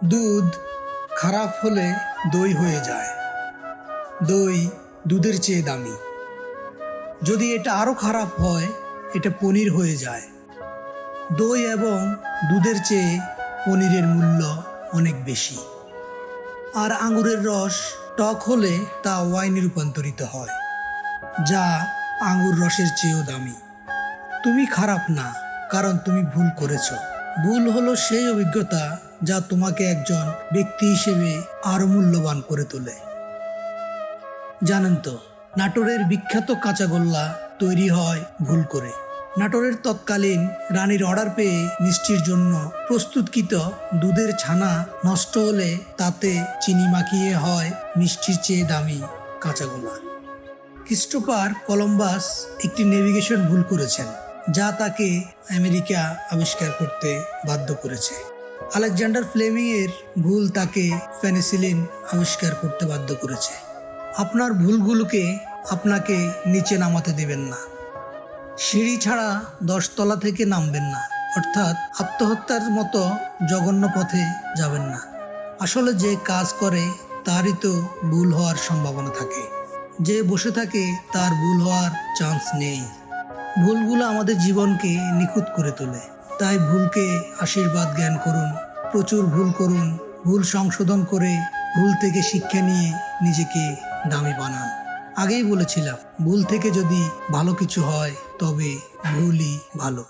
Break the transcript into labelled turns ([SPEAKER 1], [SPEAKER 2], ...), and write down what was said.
[SPEAKER 1] দুধ খারাপ হলে দই হয়ে যায়। দই দুধের চেয়ে দামি। যদি এটা আরো খারাপ হয়, এটা পনির হয়ে যায়। দই এবং দুধের চেয়ে পনিরের মূল্য অনেক বেশি। আর আঙুরের রস টক হলে তা ওয়াইনে রূপান্তরিত হয়, যা আঙুর রসের চেয়েও দামি। তুমি খারাপ না, কারণ তুমি ভুল করেছ। ভুল হলো সেই অভিজ্ঞতা যা তোমাকে একজন ব্যক্তি হিসেবে আরো মূল্যবান করে তোলে। জানেন তো, নাটোরের বিখ্যাত কাঁচাগোল্লা তৈরি হয় ভুল করে। নাটোরের তৎকালীন রানীর অর্ডার পেয়ে মিষ্টির জন্য প্রস্তুতকৃত দুধের ছানা নষ্ট হলে তাতে চিনি মাখিয়ে হয় মিষ্টির চেয়ে দামি কাঁচাগোল্লা। ক্রিস্টোফার কলম্বাস একটি নেভিগেশন ভুল করেছেন, যা তাকে আমেরিকা আবিষ্কার করতে বাধ্য করেছে। আলেকজান্ডার ফ্লেমিং এর ভুল তাকে পেনিসিলিন আবিষ্কার করতে বাধ্য করেছে। আপনার ভুলগুলোকে আপনাকে নিচে নামাতে দেবেন না। সিঁড়ি ছাড়া 10 তলা থেকে নামবেন না, অর্থাৎ আত্মহত্যার মতো জঘন্য পথে যাবেন না। আসলে যে কাজ করে তারই তো ভুল হওয়ার সম্ভাবনা থাকে। যে বসে থাকে তার ভুল হওয়ার চান্স নেই। ভুলগুলো আমাদের জীবনকে নিখুঁত করে তোলে। তাই ভুলকে আশীর্বাদ জ্ঞান করুন, প্রচুর ভুল করুন, ভুল সংশোধন করে ভুল থেকে শিক্ষা নিয়ে নিজেকে দামি বানান। আগেই বলেছিলাম, ভুল থেকে যদি ভালো কিছু হয় তবে ভুলই ভালো।